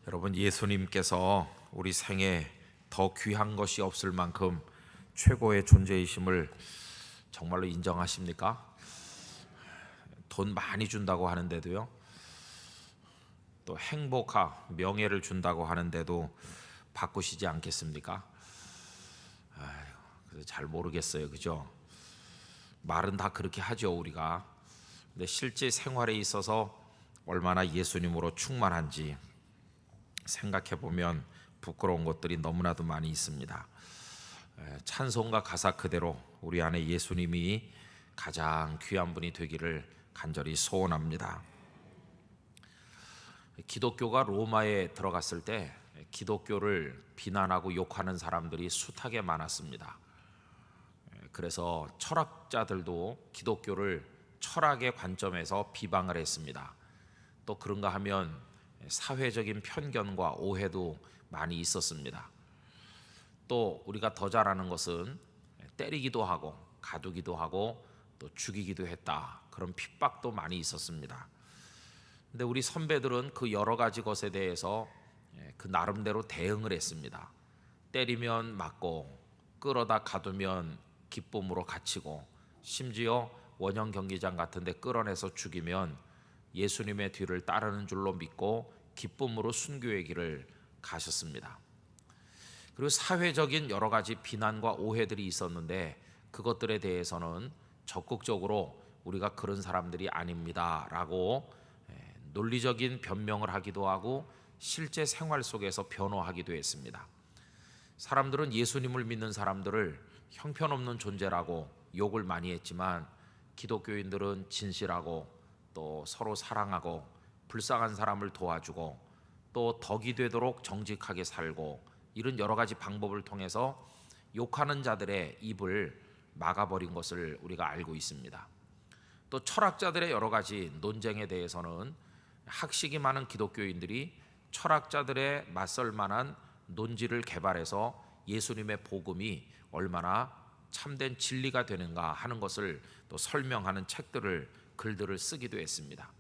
여러분, 예수님께서 우리 생에 더 귀한 것이 없을 만큼 최고의 존재이심을 정말로 인정하십니까? 돈 많이 준다고 하는데도요, 또 행복하, 명예를 준다고 하는데도 바꾸시지 않겠습니까? 그래서 잘 모르겠어요, 그죠? 말은 다 그렇게 하죠, 우리가. 근데 실제 생활에 있어서 얼마나 예수님으로 충만한지 생각해 보면 부끄러운 것들이 너무나도 많이 있습니다. 찬송가 가사 그대로 우리 안에 예수님이 가장 귀한 분이 되기를 간절히 소원합니다. 기독교가 로마에 들어갔을 때 기독교를 비난하고 욕하는 사람들이 숱하게 많았습니다. 그래서 철학자들도 기독교를 철학의 관점에서 비방을 했습니다. 또 그런가 하면 사회적인 편견과 오해도 많이 있었습니다. 또 우리가 더 잘 아는 것은 때리기도 하고 가두기도 하고 또 죽이기도 했다, 그런 핍박도 많이 있었습니다. 근데 우리 선배들은 그 여러 가지 것에 대해서 그 나름대로 대응을 했습니다. 때리면 맞고, 끌어다 가두면 기쁨으로 갇히고, 심지어 원형 경기장 같은 데 끌어내서 죽이면 예수님의 뒤를 따르는 줄로 믿고 기쁨으로 순교의 길을 가셨습니다. 그리고 사회적인 여러 가지 비난과 오해들이 있었는데 그것들에 대해서는 적극적으로 우리가 그런 사람들이 아닙니다 라고 논리적인 변명을 하기도 하고 실제 생활 속에서 변호하기도 했습니다. 사람들은 예수님을 믿는 사람들을 형편없는 존재라고 욕을 많이 했지만, 기독교인들은 진실하고 또 서로 사랑하고 불쌍한 사람을 도와주고 또 덕이 되도록 정직하게 살고, 이런 여러 가지 방법을 통해서 욕하는 자들의 입을 막아버린 것을 우리가 알고 있습니다. 또 철학자들의 여러 가지 논쟁에 대해서는 학식이 많은 기독교인들이 철학자들의 맞설 만한 논지를 개발해서 예수님의 복음이 얼마나 참된 진리가 되는가 하는 것을 또 설명하는 책들을, 글들을 쓰기도 했습니다.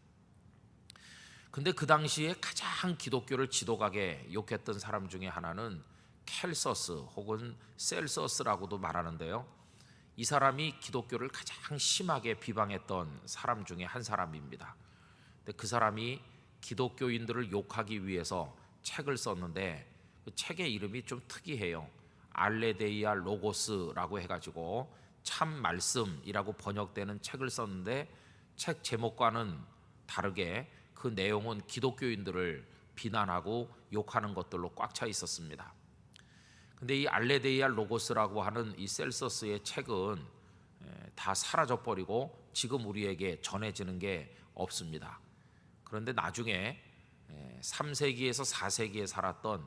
근데 그 당시에 가장 기독교를 지독하게 욕했던 사람 중에 하나는 켈서스 혹은 셀서스라고도 말하는데요, 이 사람이 기독교를 가장 심하게 비방했던 사람 중에 한 사람입니다. 근데 그 사람이 기독교인들을 욕하기 위해서 책을 썼는데 그 책의 이름이 좀 특이해요. 알레데이아 로고스라고 해가지고 참 말씀이라고 번역되는 책을 썼는데, 책 제목과는 다르게 그 내용은 기독교인들을 비난하고 욕하는 것들로 꽉 차 있었습니다. 근데 이 알레데이아 로고스라고 하는 이 셀서스의 책은 다 사라져버리고 지금 우리에게 전해지는 게 없습니다. 그런데 나중에 3세기에서 4세기에 살았던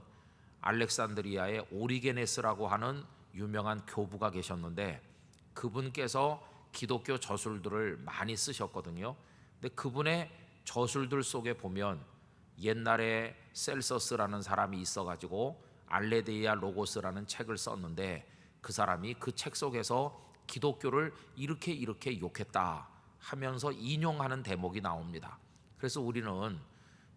알렉산드리아의 오리게네스라고 하는 유명한 교부가 계셨는데, 그분께서 기독교 저술들을 많이 쓰셨거든요. 근데 그분의 저술들 속에 보면 옛날에 셀서스라는 사람이 있어가지고 알레데이아 로고스라는 책을 썼는데, 그 사람이 그 책 속에서 기독교를 이렇게 욕했다 하면서 인용하는 대목이 나옵니다. 그래서 우리는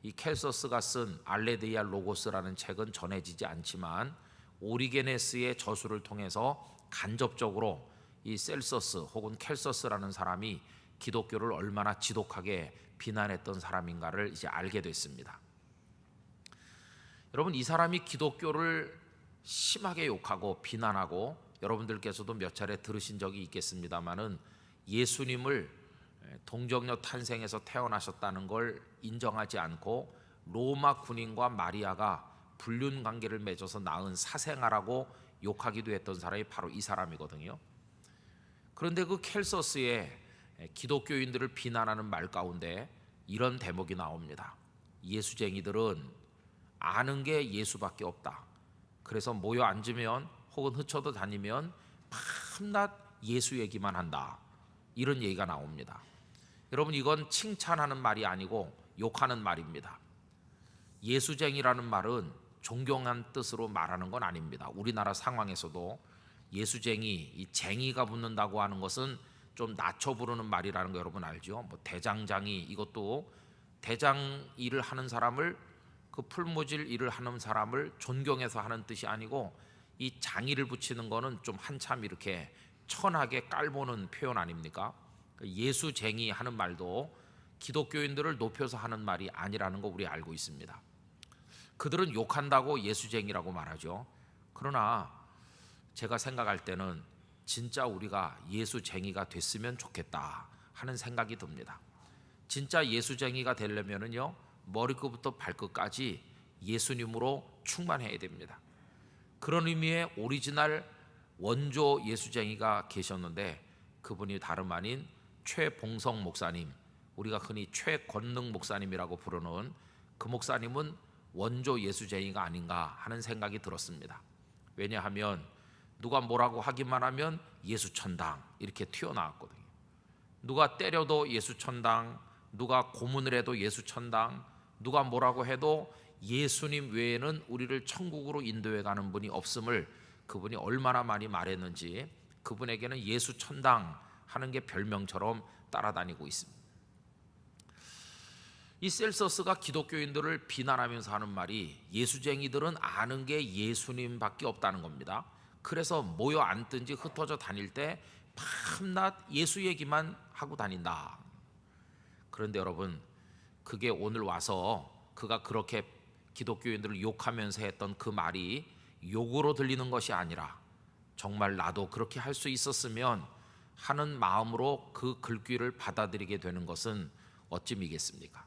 이 켈서스가 쓴 알레데이아 로고스라는 책은 전해지지 않지만 오리게네스의 저술을 통해서 간접적으로 이 셀서스 혹은 켈서스라는 사람이 기독교를 얼마나 지독하게 비난했던 사람인가를 이제 알게 됐습니다. 여러분, 이 사람이 기독교를 심하게 욕하고 비난하고, 여러분들께서도 몇 차례 들으신 적이 있겠습니다마는 예수님을 동정녀 탄생에서 태어나셨다는 걸 인정하지 않고 로마 군인과 마리아가 불륜 관계를 맺어서 낳은 사생아라고 욕하기도 했던 사람이 바로 이 사람이거든요. 그런데 그 켈서스의 기독교인들을 비난하는 말 가운데 이런 대목이 나옵니다. 예수쟁이들은 아는 게 예수밖에 없다. 그래서 모여 앉으면 혹은 흩어져 다니면 밤낮 예수 얘기만 한다. 이런 얘기가 나옵니다. 여러분, 이건 칭찬하는 말이 아니고 욕하는 말입니다. 예수쟁이라는 말은 존경한 뜻으로 말하는 건 아닙니다. 우리나라 상황에서도 예수쟁이, 이 쟁이가 붙는다고 하는 것은 좀 낮춰 부르는 말이라는 거 여러분 알죠? 뭐 대장장이, 이것도 대장 일을 하는 사람을 그 풀무질 일을 하는 사람을 존경해서 하는 뜻이 아니고, 이 장의를 붙이는 거는 좀 한참 이렇게 천하게 깔보는 표현 아닙니까? 예수쟁이 하는 말도 기독교인들을 높여서 하는 말이 아니라는 거 우리 알고 있습니다. 그들은 욕한다고 예수쟁이라고 말하죠. 그러나 제가 생각할 때는 진짜 우리가 예수쟁이가 됐으면 좋겠다 하는 생각이 듭니다. 진짜 예수쟁이가 되려면은요, 머리끝부터 발끝까지 예수님으로 충만해야 됩니다. 그런 의미의 오리지널 원조 예수쟁이가 계셨는데, 그분이 다름 아닌 최봉성 목사님, 우리가 흔히 최권능 목사님이라고 부르는 그 목사님은 원조 예수쟁이가 아닌가 하는 생각이 들었습니다. 왜냐하면 누가 뭐라고 하기만 하면 예수천당 이렇게 튀어나왔거든요. 누가 때려도 예수천당, 누가 고문을 해도 예수천당, 누가 뭐라고 해도 예수님 외에는 우리를 천국으로 인도해 가는 분이 없음을 그분이 얼마나 많이 말했는지, 그분에게는 예수천당 하는 게 별명처럼 따라다니고 있습니다. 이 셀서스가 기독교인들을 비난하면서 하는 말이, 예수쟁이들은 아는 게 예수님밖에 없다는 겁니다. 그래서 모여 앉든지 흩어져 다닐 때 밤낮 예수 얘기만 하고 다닌다. 그런데 여러분, 그게 오늘 와서 그가 그렇게 기독교인들을 욕하면서 했던 그 말이 욕으로 들리는 것이 아니라, 정말 나도 그렇게 할 수 있었으면 하는 마음으로 그 글귀를 받아들이게 되는 것은 어찌미겠습니까?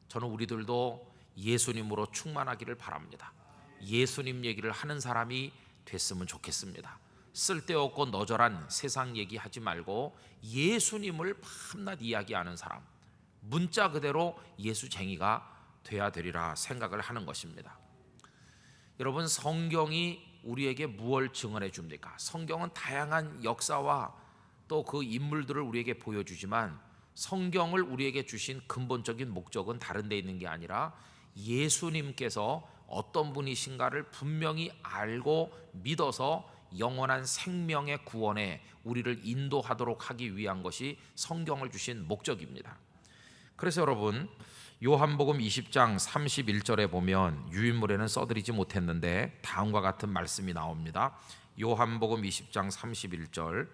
저는 우리들도 예수님으로 충만하기를 바랍니다. 예수님 얘기를 하는 사람이 됐으면 좋겠습니다. 쓸데없고 너절한 세상 얘기하지 말고 예수님을 밤낮 이야기하는 사람, 문자 그대로 예수쟁이가 돼야 되리라 생각을 하는 것입니다. 여러분, 성경이 우리에게 무엇을 증언해 줍니까? 성경은 다양한 역사와 또 그 인물들을 우리에게 보여주지만, 성경을 우리에게 주신 근본적인 목적은 다른 데 있는 게 아니라 예수님께서 어떤 분이신가를 분명히 알고 믿어서 영원한 생명의 구원에 우리를 인도하도록 하기 위한 것이 성경을 주신 목적입니다. 그래서 여러분, 요한복음 20장 31절에 보면, 유인물에는 써드리지 못했는데 다음과 같은 말씀이 나옵니다. 요한복음 20장 31절,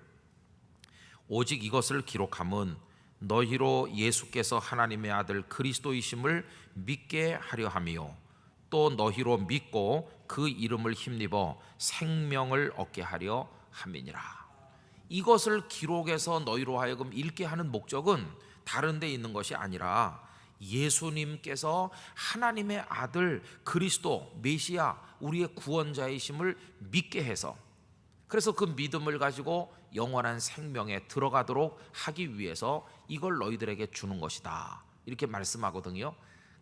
오직 이것을 기록함은 너희로 예수께서 하나님의 아들 그리스도이심을 믿게 하려 함이요, 또 너희로 믿고 그 이름을 힘입어 생명을 얻게 하려 함이니라. 이것을 기록해서 너희로 하여금 읽게 하는 목적은 다른 데 있는 것이 아니라, 예수님께서 하나님의 아들 그리스도 메시아 우리의 구원자이심을 믿게 해서, 그래서 그 믿음을 가지고 영원한 생명에 들어가도록 하기 위해서 이걸 너희들에게 주는 것이다, 이렇게 말씀하거든요.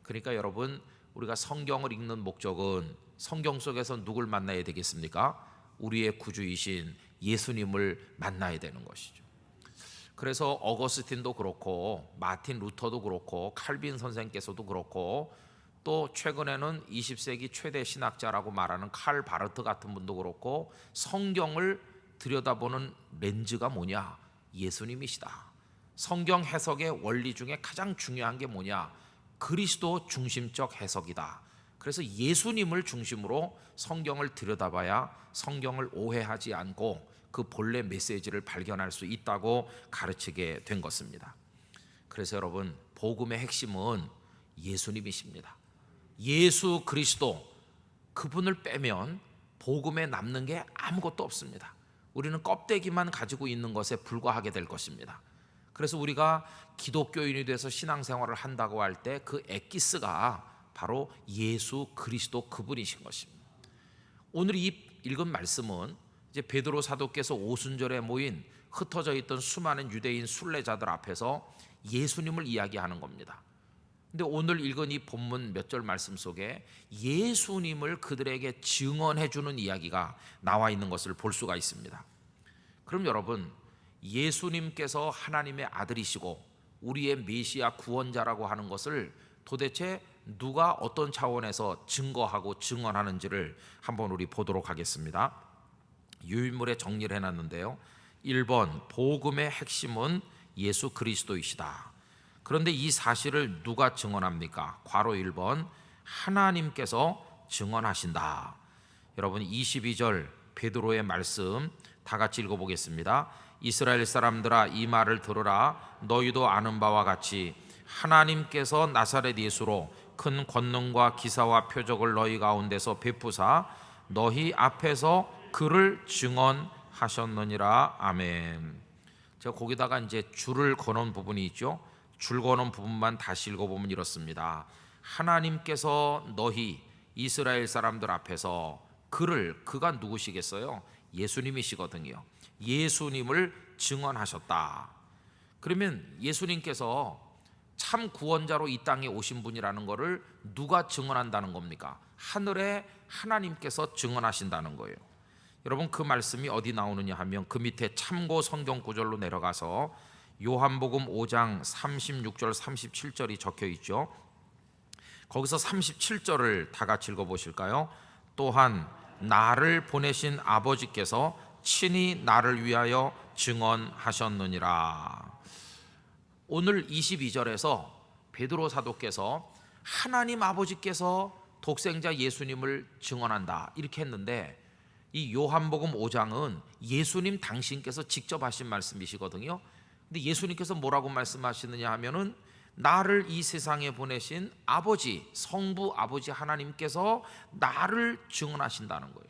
그러니까 여러분, 우리가 성경을 읽는 목적은 성경 속에서 누굴 만나야 되겠습니까? 우리의 구주이신 예수님을 만나야 되는 것이죠. 그래서 어거스틴도 그렇고 마틴 루터도 그렇고 칼빈 선생께서도 그렇고, 또 최근에는 20세기 최대 신학자라고 말하는 칼 바르트 같은 분도 그렇고, 성경을 들여다보는 렌즈가 뭐냐? 예수님이시다. 성경 해석의 원리 중에 가장 중요한 게 뭐냐? 그리스도 중심적 해석이다. 그래서 예수님을 중심으로 성경을 들여다봐야 성경을 오해하지 않고 그 본래 메시지를 발견할 수 있다고 가르치게 된 것입니다. 그래서 여러분, 복음의 핵심은 예수님이십니다. 예수 그리스도, 그분을 빼면 복음에 남는 게 아무것도 없습니다. 우리는 껍데기만 가지고 있는 것에 불과하게 될 것입니다. 그래서 우리가 기독교인이 돼서 신앙생활을 한다고 할 때 그 엑기스가 바로 예수 그리스도 그분이신 것입니다. 오늘 이 읽은 말씀은 이제 베드로 사도께서 오순절에 모인 흩어져 있던 수많은 유대인 순례자들 앞에서 예수님을 이야기하는 겁니다. 근데 오늘 읽은 이 본문 몇 절 말씀 속에 예수님을 그들에게 증언해 주는 이야기가 나와 있는 것을 볼 수가 있습니다. 그럼 여러분, 예수님께서 하나님의 아들이시고 우리의 메시아 구원자라고 하는 것을 도대체 누가 어떤 차원에서 증거하고 증언하는지를 한번 우리 보도록 하겠습니다. 유인물에 정리를 해놨는데요. 1번, 복음의 핵심은 예수 그리스도이시다. 그런데 이 사실을 누가 증언합니까? 괄호 1번, 하나님께서 증언하신다. 여러분 22절 베드로의 말씀 다 같이 읽어보겠습니다. 이스라엘 사람들아 이 말을 들으라. 너희도 아는 바와 같이 하나님께서 나사렛 예수로 큰 권능과 기사와 표적을 너희 가운데서 베푸사 너희 앞에서 그를 증언하셨느니라. 아멘. 제가 거기다가 이제 줄을 거는 부분이 있죠. 줄 거는 부분만 다시 읽어보면 이렇습니다. 하나님께서 너희 이스라엘 사람들 앞에서 그가 누구시겠어요? 예수님이시거든요. 예수님을 증언하셨다. 그러면 예수님께서 참 구원자로 이 땅에 오신 분이라는 것을 누가 증언한다는 겁니까? 하늘의 하나님께서 증언하신다는 거예요. 여러분 그 말씀이 어디 나오느냐 하면 그 밑에 참고 성경 구절로 내려가서 요한복음 5장 36절 37절이 적혀 있죠. 거기서 37절을 다 같이 읽어보실까요? 또한 나를 보내신 아버지께서 친히 나를 위하여 증언하셨느니라. 오늘 22절에서 베드로 사도께서 하나님 아버지께서 독생자 예수님을 증언한다 이렇게 했는데, 이 요한복음 5장은 예수님 당신께서 직접 하신 말씀이시거든요. 근데 예수님께서 뭐라고 말씀하시느냐 하면은 나를 이 세상에 보내신 아버지, 성부 아버지 하나님께서 나를 증언하신다는 거예요.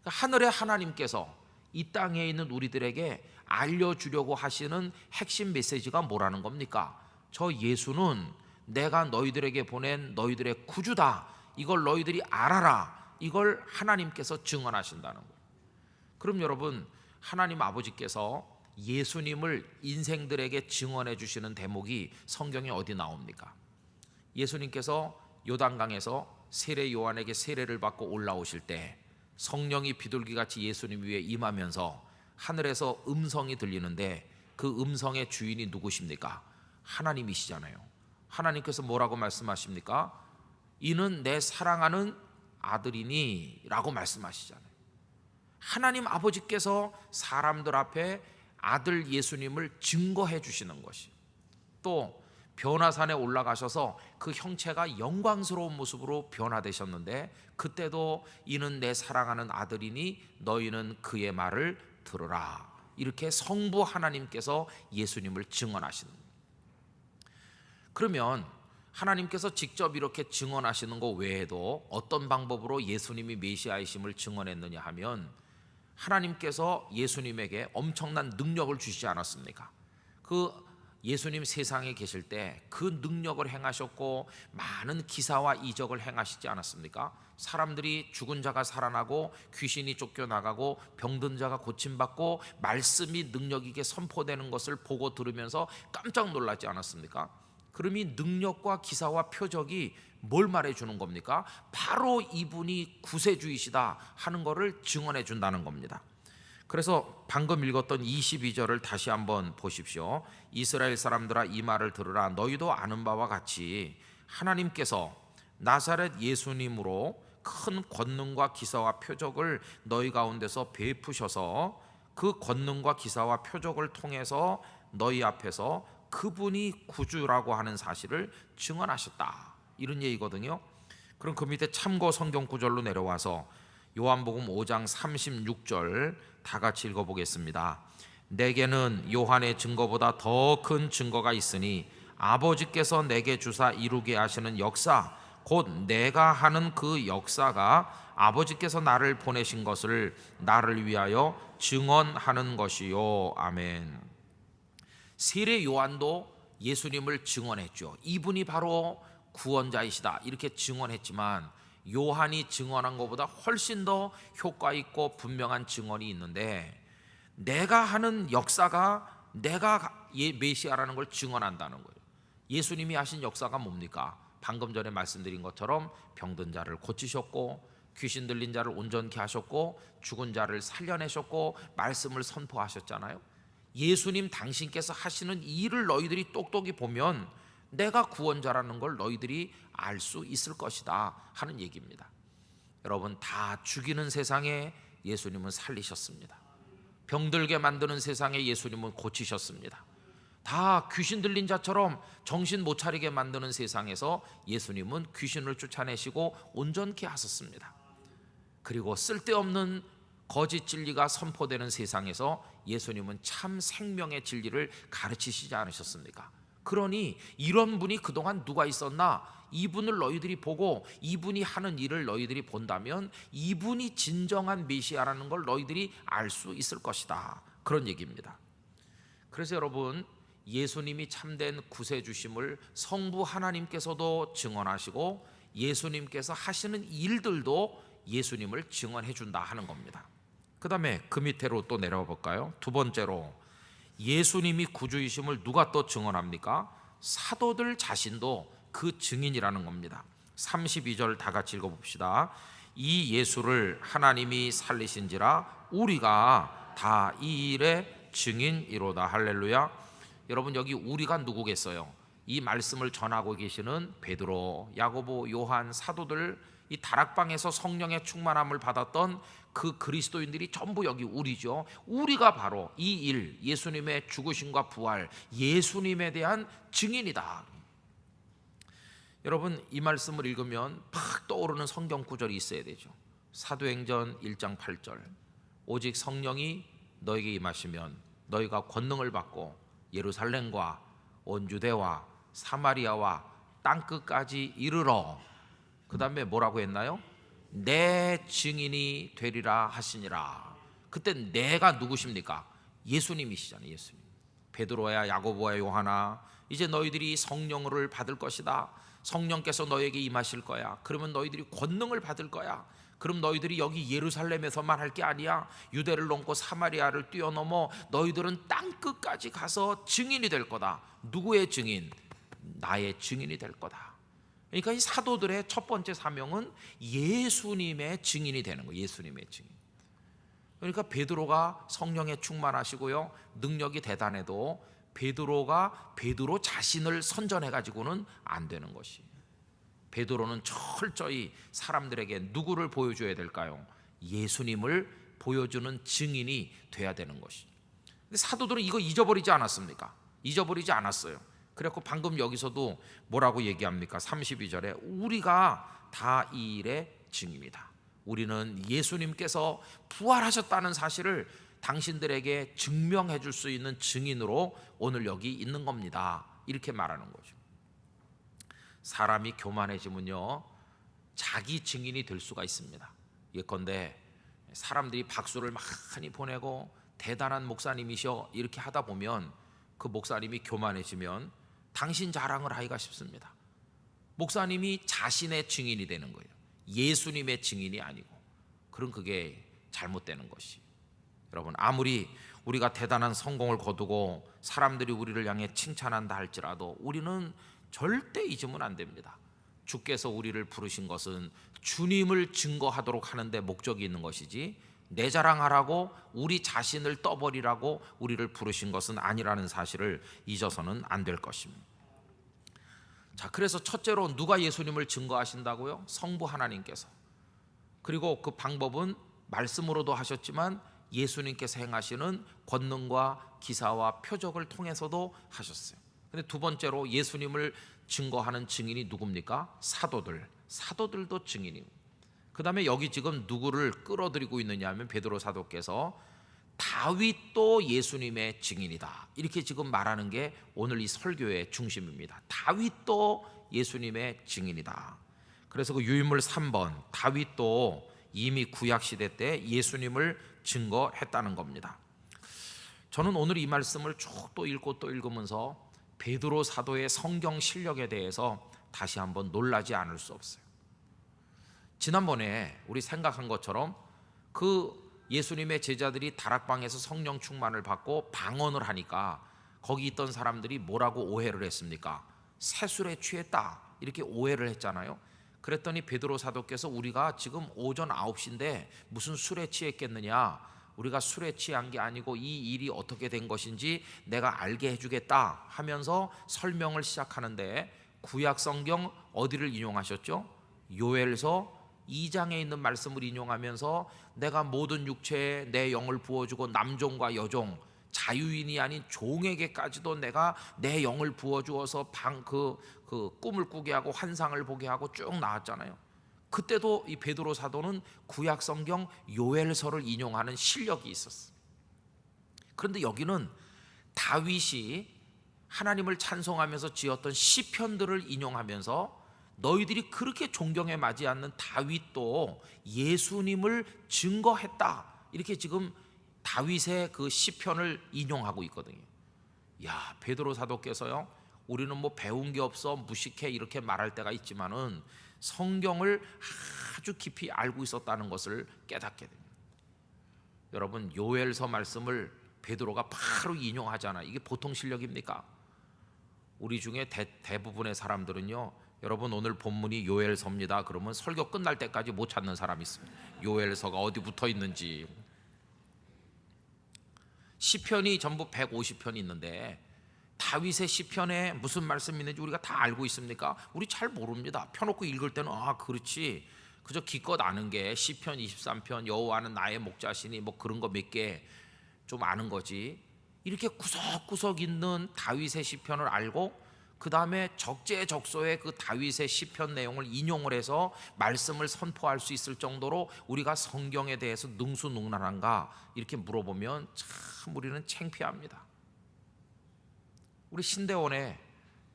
그러니까 하늘의 하나님께서 이 땅에 있는 우리들에게 알려주려고 하시는 핵심 메시지가 뭐라는 겁니까? 저 예수는 내가 너희들에게 보낸 너희들의 구주다. 이걸 너희들이 알아라. 이걸 하나님께서 증언하신다는 거예요. 그럼 여러분, 하나님 아버지께서 예수님을 인생들에게 증언해 주시는 대목이 성경에 어디 나옵니까? 예수님께서 요단강에서 세례 요한에게 세례를 받고 올라오실 때 성령이 비둘기같이 예수님 위에 임하면서 하늘에서 음성이 들리는데 그 음성의 주인이 누구십니까? 하나님이시잖아요. 하나님께서 뭐라고 말씀하십니까? 이는 내 사랑하는 아들이니 라고 말씀하시잖아요. 하나님 아버지께서 사람들 앞에 아들 예수님을 증거해 주시는 것이, 또 변화산에 올라가셔서 그 형체가 영광스러운 모습으로 변화되셨는데 그때도 이는 내 사랑하는 아들이니 너희는 그의 말을 들으라. 이렇게 성부 하나님께서 예수님을 증언하시는 거예요. 그러면 하나님께서 직접 이렇게 증언하시는 것 외에도 어떤 방법으로 예수님이 메시아이심을 증언했느냐 하면, 하나님께서 예수님에게 엄청난 능력을 주시지 않았습니까? 그 예수님 세상에 계실 때 그 능력을 행하셨고 많은 기사와 이적을 행하시지 않았습니까? 사람들이 죽은 자가 살아나고 귀신이 쫓겨나가고 병든 자가 고침받고 말씀이 능력있게 선포되는 것을 보고 들으면서 깜짝 놀랐지 않았습니까? 그럼 이 능력과 기사와 표적이 뭘 말해주는 겁니까? 바로 이분이 구세주이시다 하는 것을 증언해 준다는 겁니다. 그래서 방금 읽었던 22절을 다시 한번 보십시오. 이스라엘 사람들아 이 말을 들으라. 너희도 아는 바와 같이 하나님께서 나사렛 예수님으로 큰 권능과 기사와 표적을 너희 가운데서 베푸셔서 그 권능과 기사와 표적을 통해서 너희 앞에서 그분이 구주라고 하는 사실을 증언하셨다, 이런 얘기거든요. 그럼 그 밑에 참고 성경 구절로 내려와서 요한복음 5장 36절 다 같이 읽어보겠습니다. 내게는 요한의 증거보다 더 큰 증거가 있으니 아버지께서 내게 주사 이루게 하시는 역사, 곧 내가 하는 그 역사가 아버지께서 나를 보내신 것을 나를 위하여 증언하는 것이요. 아멘. 세례 요한도 예수님을 증언했죠. 이분이 바로 구원자이시다 이렇게 증언했지만, 요한이 증언한 것보다 훨씬 더 효과 있고 분명한 증언이 있는데, 내가 하는 역사가 내가 메시아라는 걸 증언한다는 거예요. 예수님이 하신 역사가 뭡니까? 방금 전에 말씀드린 것처럼 병든 자를 고치셨고, 귀신 들린 자를 온전케 하셨고, 죽은 자를 살려내셨고, 말씀을 선포하셨잖아요. 예수님 당신께서 하시는 이 일을 너희들이 똑똑히 보면 내가 구원자라는 걸 너희들이 알 수 있을 것이다 하는 얘기입니다. 여러분, 다 죽이는 세상에 예수님은 살리셨습니다. 병들게 만드는 세상에 예수님은 고치셨습니다. 다 귀신 들린 자처럼 정신 못 차리게 만드는 세상에서 예수님은 귀신을 쫓아내시고 온전케 하셨습니다. 그리고 쓸데없는 거짓 진리가 선포되는 세상에서 예수님은 참 생명의 진리를 가르치시지 않으셨습니까? 그러니 이런 분이 그동안 누가 있었나? 이분을 너희들이 보고 이분이 하는 일을 너희들이 본다면 이분이 진정한 메시아라는 걸 너희들이 알 수 있을 것이다, 그런 얘기입니다. 그래서 여러분, 예수님이 참된 구세주심을 성부 하나님께서도 증언하시고 예수님께서 하시는 일들도 예수님을 증언해 준다 하는 겁니다. 그 다음에 그 밑으로 또 내려가 볼까요? 두 번째로, 예수님이 구주이심을 누가 또 증언합니까? 사도들 자신도 그 증인이라는 겁니다. 32절 다 같이 읽어봅시다. 이 예수를 하나님이 살리신지라 우리가 다 이 일의 증인이로다. 할렐루야. 여러분, 여기 우리가 누구겠어요? 이 말씀을 전하고 계시는 베드로, 야고보, 요한 사도들, 이 다락방에서 성령의 충만함을 받았던 그 그리스도인들이 전부 여기 우리죠. 우리가 바로 이 일, 예수님의 죽으심과 부활, 예수님에 대한 증인이다. 여러분, 이 말씀을 읽으면 팍 떠오르는 성경 구절이 있어야 되죠. 사도행전 1장 8절, 오직 성령이 너에게 임하시면 너희가 권능을 받고 예루살렘과 온 유대와 사마리아와 땅끝까지 이르러, 그 다음에 뭐라고 했나요? 내 증인이 되리라 하시니라. 그때 내가 누구십니까? 예수님이시잖아요. 예수님. 베드로야, 야고보야, 요한아, 이제 너희들이 성령을 받을 것이다. 성령께서 너에게 임하실 거야. 그러면 너희들이 권능을 받을 거야. 그럼 너희들이 여기 예루살렘에서만 할 게 아니야. 유대를 넘고 사마리아를 뛰어넘어 너희들은 땅끝까지 가서 증인이 될 거다. 누구의 증인? 나의 증인이 될 거다. 그러니까 이 사도들의 첫 번째 사명은 예수님의 증인이 되는 거예요. 예수님의 증인. 그러니까 베드로가 성령에 충만하시고요, 능력이 대단해도 베드로가 베드로 자신을 선전해 가지고는 안 되는 것이. 베드로는 철저히 사람들에게 누구를 보여줘야 될까요? 예수님을 보여주는 증인이 돼야 되는 것이. 근데 사도들은 이거 잊어버리지 않았습니까? 잊어버리지 않았어요. 그래서 방금 여기서도 뭐라고 얘기합니까? 32절에 우리가 다 이 일의 증인이다. 우리는 예수님께서 부활하셨다는 사실을 당신들에게 증명해 줄 수 있는 증인으로 오늘 여기 있는 겁니다. 이렇게 말하는 거죠. 사람이 교만해지면요, 자기 증인이 될 수가 있습니다. 예컨대 사람들이 박수를 많이 보내고 대단한 목사님이셔 이렇게 하다 보면 그 목사님이 교만해지면 당신 자랑을 하기가 쉽습니다. 목사님이 자신의 증인이 되는 거예요. 예수님의 증인이 아니고. 그럼 그게 잘못되는 것이. 여러분, 아무리 우리가 대단한 성공을 거두고 사람들이 우리를 향해 칭찬한다 할지라도 우리는 절대 잊으면 안 됩니다. 주께서 우리를 부르신 것은 주님을 증거하도록 하는데 목적이 있는 것이지 내 자랑하라고 우리 자신을 떠버리라고 우리를 부르신 것은 아니라는 사실을 잊어서는 안 될 것입니다. 자, 그래서 첫째로 누가 예수님을 증거하신다고요? 성부 하나님께서. 그리고 그 방법은 말씀으로도 하셨지만 예수님께서 행하시는 권능과 기사와 표적을 통해서도 하셨어요. 근데 두 번째로 예수님을 증거하는 증인이 누굽니까? 사도들. 사도들도 증인이고. 그 다음에 여기 지금 누구를 끌어들이고 있느냐 하면 베드로 사도께서 다윗도 예수님의 증인이다. 이렇게 지금 말하는 게 오늘 이 설교의 중심입니다. 다윗도 예수님의 증인이다. 그래서 그 유인물 3번, 다윗도 이미 구약시대 때 예수님을 증거했다는 겁니다. 저는 오늘 이 말씀을 쭉 또 읽고 또 읽으면서 베드로 사도의 성경 실력에 대해서 다시 한번 놀라지 않을 수 없어요. 지난번에 우리 생각한 것처럼 그 예수님의 제자들이 다락방에서 성령 충만을 받고 방언을 하니까 거기 있던 사람들이 뭐라고 오해를 했습니까? 새술에 취했다 이렇게 오해를 했잖아요. 그랬더니 베드로 사도께서 우리가 지금 오전 9시인데 무슨 술에 취했겠느냐, 우리가 술에 취한 게 아니고 이 일이 어떻게 된 것인지 내가 알게 해주겠다 하면서 설명을 시작하는데 구약 성경 어디를 인용하셨죠? 요엘서 2장에 있는 말씀을 인용하면서 내가 모든 육체에 내 영을 부어주고 남종과 여종 자유인이 아닌 종에게까지도 내가 내 영을 부어주어서 그 꿈을 꾸게 하고 환상을 보게 하고 쭉 나왔잖아요. 그때도 이 베드로 사도는 구약 성경 요엘서를 인용하는 실력이 있었어요. 그런데 여기는 다윗이 하나님을 찬송하면서 지었던 시편들을 인용하면서 너희들이 그렇게 존경에 맞지 않는 다윗도 예수님을 증거했다, 이렇게 지금 다윗의 그 시편을 인용하고 있거든요. 야, 베드로 사도께서요, 우리는 뭐 배운 게 없어 무식해 이렇게 말할 때가 있지만은 성경을 아주 깊이 알고 있었다는 것을 깨닫게 됩니다. 여러분, 요엘서 말씀을 베드로가 바로 인용하잖아. 이게 보통 실력입니까? 우리 중에 대부분의 사람들은요, 여러분 오늘 본문이 요엘서입니다 그러면 설교 끝날 때까지 못 찾는 사람이 있습니다. 요엘서가 어디 붙어 있는지. 시편이 전부 150편이 있는데 다윗의 시편에 무슨 말씀이 있는지 우리가 다 알고 있습니까? 우리 잘 모릅니다. 펴놓고 읽을 때는 아 그렇지, 그저 기껏 아는 게 시편 23편 여호와는 나의 목자시니 뭐 그런 거 몇 개 좀 아는 거지. 이렇게 구석구석 있는 다윗의 시편을 알고 그 다음에 적재적소에 그 다윗의 시편 내용을 인용을 해서 말씀을 선포할 수 있을 정도로 우리가 성경에 대해서 능수능란한가 이렇게 물어보면 참 우리는 창피합니다. 우리 신대원의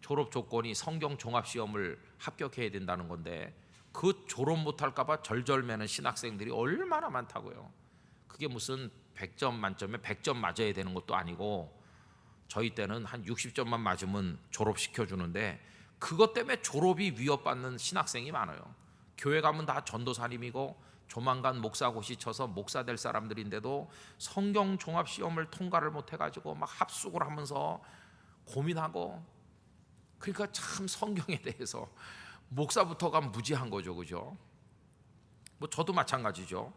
졸업 조건이 성경 종합시험을 합격해야 된다는 건데 그 졸업 못할까 봐 절절매는 신학생들이 얼마나 많다고요. 그게 무슨 100점 만점에 100점 맞아야 되는 것도 아니고 저희 때는 한 60점만 맞으면 졸업시켜주는데 그것 때문에 졸업이 위협받는 신학생이 많아요. 교회 가면 다 전도사님이고 조만간 목사고시 쳐서 목사 될 사람들인데도 성경 종합시험을 통과를 못해가지고 막 합숙을 하면서 고민하고, 그러니까 참 성경에 대해서 목사부터가 무지한 거죠, 그죠? 뭐 저도 마찬가지죠.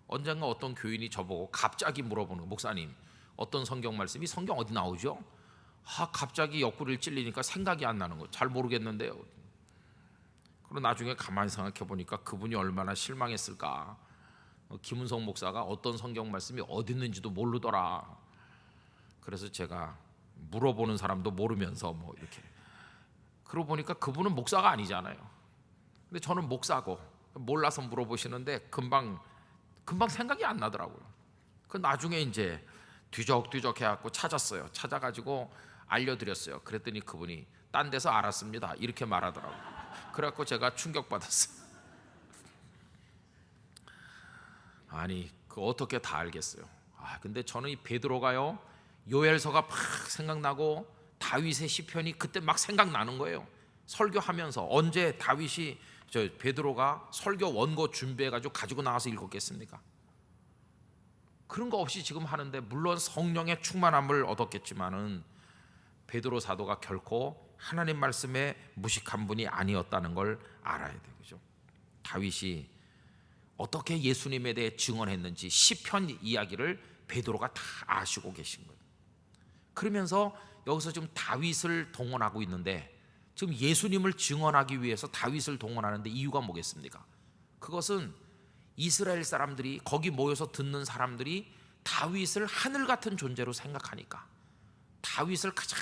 언젠가 어떤 교인이 저보고 갑자기 물어보는 거, 목사님 어떤 성경 말씀이 성경 어디 나오죠? 아 갑자기 옆구리를 찔리니까 생각이 안 나는 거, 잘 모르겠는데요. 그리고 나중에 가만히 생각해 보니까 그분이 얼마나 실망했을까. 김은성 목사가 어떤 성경 말씀이 어디 있는지도 모르더라. 그래서 제가 물어보는 사람도 모르면서 뭐 이렇게, 그러고 보니까 그분은 목사가 아니잖아요. 근데 저는 목사고 몰라서 물어보시는데 금방 생각이 안 나더라고요. 그 나중에 이제 뒤적뒤적 해갖고 찾았어요. 찾아가지고 알려드렸어요. 그랬더니 그분이 딴 데서 알았습니다 이렇게 말하더라고요. 그래갖고 제가 충격받았어요. 아니 그 어떻게 다 알겠어요. 근데 저는 이 베드로가요, 요엘서가 막 생각나고 다윗의 시편이 그때 막 생각나는 거예요. 설교하면서. 언제 베드로가 설교 원고 준비해가지고 가지고 나와서 읽었겠습니까? 그런 거 없이 지금 하는데, 물론 성령의 충만함을 얻었겠지만은 베드로 사도가 결코 하나님 말씀에 무식한 분이 아니었다는 걸 알아야 되죠. 다윗이 어떻게 예수님에 대해 증언했는지 시편 이야기를 베드로가 다 아시고 계신 거예요. 그러면서 여기서 지금 다윗을 동원하고 있는데, 지금 예수님을 증언하기 위해서 다윗을 동원하는데 이유가 뭐겠습니까? 그것은 이스라엘 사람들이, 거기 모여서 듣는 사람들이 다윗을 하늘 같은 존재로 생각하니까. 다윗을 가장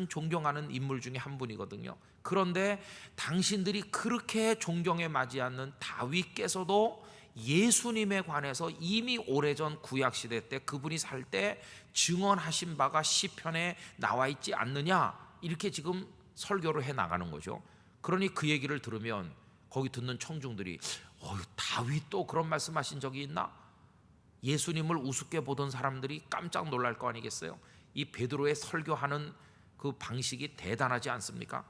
존경하는 인물 중에 한 분이거든요. 그런데 당신들이 그렇게 존경에 맞지 않는 다윗께서도 예수님에 관해서 이미 오래전 구약시대 때 그분이 살 때 증언하신 바가 시편에 나와 있지 않느냐, 이렇게 지금 설교를 해 나가는 거죠. 그러니 그 얘기를 들으면 거기 듣는 청중들이 다윗도 그런 말씀하신 적이 있나? 예수님을 우습게 보던 사람들이 깜짝 놀랄 거 아니겠어요? 이 베드로의 설교하는 그 방식이 대단하지 않습니까?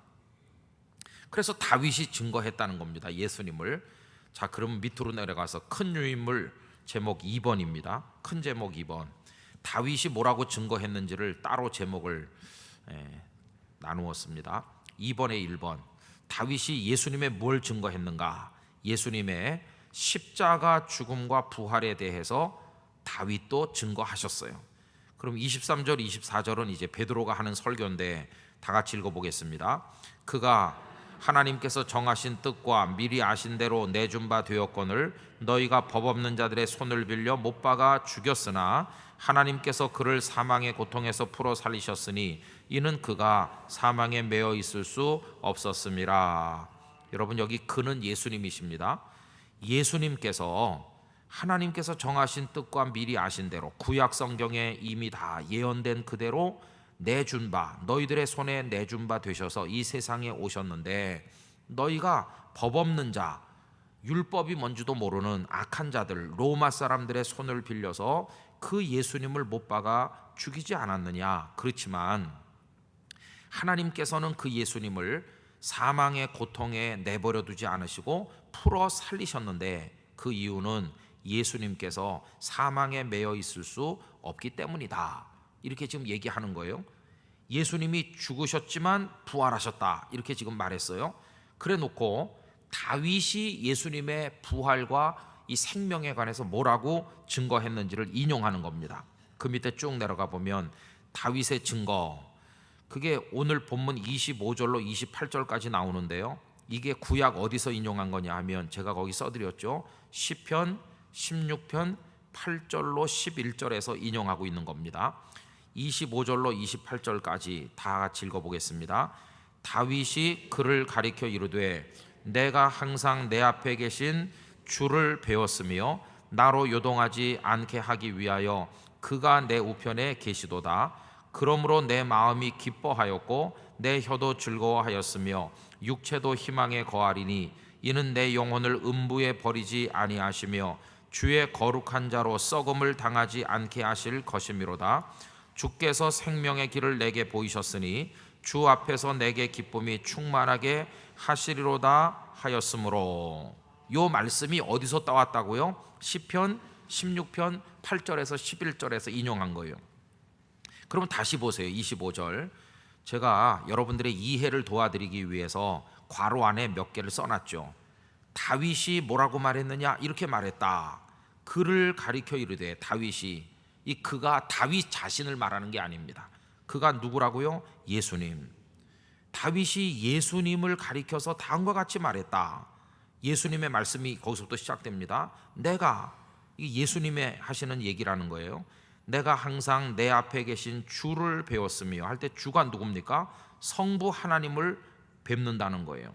그래서 다윗이 증거했다는 겁니다, 예수님을. 자, 그럼 밑으로 내려가서 큰 유인물 제목 2번입니다. 큰 제목 2번. 다윗이 뭐라고 증거했는지를 따로 제목을 나누었습니다. 2번에 1번. 다윗이 예수님의 뭘 증거했는가? 예수님의 십자가 죽음과 부활에 대해서 다윗도 증거하셨어요. 그럼 23절 24절은 이제 베드로가 하는 설교인데 다 같이 읽어보겠습니다. 그가 하나님께서 정하신 뜻과 미리 아신 대로 내준 바 되었거늘 너희가 법 없는 자들의 손을 빌려 못 박아 죽였으나 하나님께서 그를 사망의 고통에서 풀어 살리셨으니 이는 그가 사망에 매어 있을 수 없었음이라. 여러분, 여기 그는 예수님이십니다. 예수님께서 하나님께서 정하신 뜻과 미리 아신 대로 구약 성경에 이미 다 예언된 그대로 내준 바, 너희들의 손에 내준 바 되셔서 이 세상에 오셨는데, 너희가 법 없는 자, 율법이 뭔지도 모르는 악한 자들, 로마 사람들의 손을 빌려서 그 예수님을 못 박아 죽이지 않았느냐. 그렇지만 하나님께서는 그 예수님을 사망의 고통에 내버려 두지 않으시고 풀어 살리셨는데, 그 이유는 예수님께서 사망에 매여 있을 수 없기 때문이다. 이렇게 지금 얘기하는 거예요. 예수님이 죽으셨지만 부활하셨다, 이렇게 지금 말했어요. 그래 놓고 다윗이 예수님의 부활과 이 생명에 관해서 뭐라고 증거했는지를 인용하는 겁니다. 그 밑에 쭉 내려가 보면 다윗의 증거, 그게 오늘 본문 25절로 28절까지 나오는데요. 이게 구약 어디서 인용한 거냐 하면 제가 거기 써드렸죠. 시편 16편 8절로 11절에서 인용하고 있는 겁니다. 25절로 28절까지 다 같이 읽어보겠습니다. 다윗이 그를 가리켜 이르되 내가 항상 내 앞에 계신 주를 배웠으며 나로 요동하지 않게 하기 위하여 그가 내 우편에 계시도다. 그러므로 내 마음이 기뻐하였고 내 혀도 즐거워하였으며 육체도 희망에 거하리니 이는 내 영혼을 음부에 버리지 아니하시며 주의 거룩한 자로 썩음을 당하지 않게 하실 것이미로다. 주께서 생명의 길을 내게 보이셨으니 주 앞에서 내게 기쁨이 충만하게 하시리로다 하였으므로. 요 말씀이 어디서 따왔다고요? 시편 16편 8절에서 11절에서 인용한 거예요. 그럼 다시 보세요. 25절. 제가 여러분들의 이해를 도와드리기 위해서 괄호 안에 몇 개를 써놨죠. 다윗이 뭐라고 말했느냐? 이렇게 말했다. 그를 가리켜 이르되, 다윗이, 이 그가 다윗 자신을 말하는 게 아닙니다. 그가 누구라고요? 예수님. 다윗이 예수님을 가리켜서 다음과 같이 말했다. 예수님의 말씀이 거기서부터 시작됩니다. 내가, 이 예수님의 하시는 얘기라는 거예요. 내가 항상 내 앞에 계신 주를 배웠으며 할 때 주가 누굽니까? 성부 하나님을 뵙는다는 거예요.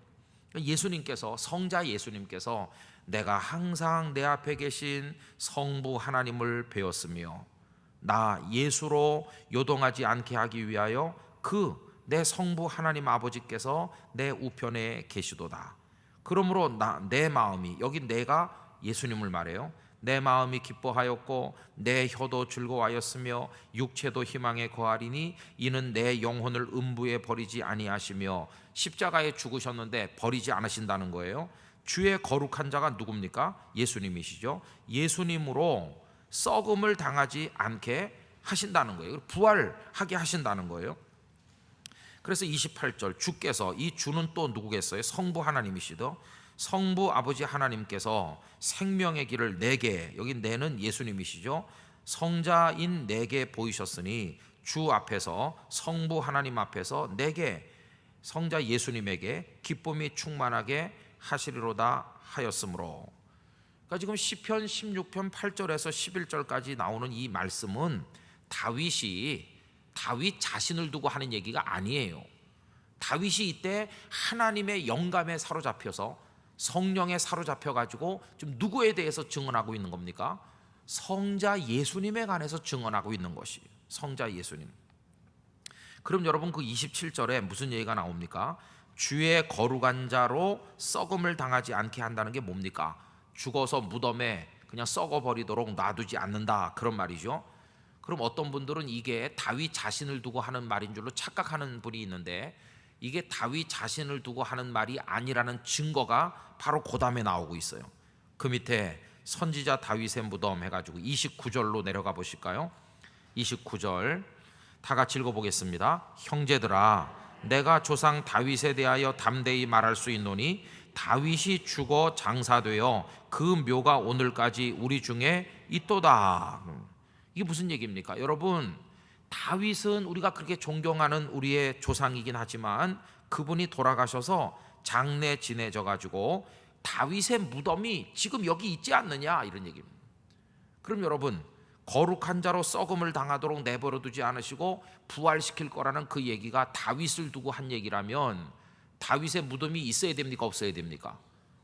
예수님께서, 성자 예수님께서 내가 항상 내 앞에 계신 성부 하나님을 배웠으며 나 예수로 요동하지 않게 하기 위하여 그 내 성부 하나님 아버지께서 내 우편에 계시도다. 그러므로 내 마음이, 여기 내가 예수님을 말해요. 내 마음이 기뻐하였고 내 혀도 즐거워하였으며 육체도 희망에 거하리니 이는 내 영혼을 음부에 버리지 아니하시며. 십자가에 죽으셨는데 버리지 않으신다는 거예요. 주의 거룩한 자가 누굽니까? 예수님이시죠. 예수님으로 썩음을 당하지 않게 하신다는 거예요. 부활하게 하신다는 거예요. 그래서 28절, 주께서, 이 주는 또 누구겠어요? 성부 하나님이시죠. 성부 아버지 하나님께서 생명의 길을 내게, 여기 내는 예수님이시죠. 성자인 내게 보이셨으니 주 앞에서, 성부 하나님 앞에서 내게, 성자 예수님에게 기쁨이 충만하게 하시리로다 하였으므로. 그러니까 지금 시편 16편 8절에서 11절까지 나오는 이 말씀은 다윗 자신을 두고 하는 얘기가 아니에요. 다윗이 이때 하나님의 영감에 사로잡혀서, 성령에 사로잡혀 가지고 지금 누구에 대해서 증언하고 있는 겁니까? 성자 예수님에 관해서 증언하고 있는 것이에요. 성자 예수님. 그럼 여러분, 그 27절에 무슨 얘기가 나옵니까? 주의 거룩한 자로 썩음을 당하지 않게 한다는 게 뭡니까? 죽어서 무덤에 그냥 썩어버리도록 놔두지 않는다, 그런 말이죠. 그럼 어떤 분들은 이게 다윗 자신을 두고 하는 말인 줄로 착각하는 분이 있는데, 이게 다윗 자신을 두고 하는 말이 아니라는 증거가 바로 그 다음에 나오고 있어요. 그 밑에 선지자 다윗의 무덤 해가지고 29절로 내려가 보실까요? 29절 다 같이 읽어보겠습니다. 형제들아, 내가 조상 다윗에 대하여 담대히 말할 수 있노니 다윗이 죽어 장사되어 그 묘가 오늘까지 우리 중에 있도다. 이게 무슨 얘기입니까? 여러분, 다윗은 우리가 그렇게 존경하는 우리의 조상이긴 하지만 그분이 돌아가셔서 장례 지내져 가지고 다윗의 무덤이 지금 여기 있지 않느냐 이런 얘기입니다. 그럼 여러분, 거룩한 자로 썩음을 당하도록 내버려 두지 않으시고 부활시킬 거라는 그 얘기가 다윗을 두고 한 얘기라면 다윗의 무덤이 있어야 됩니까 없어야 됩니까?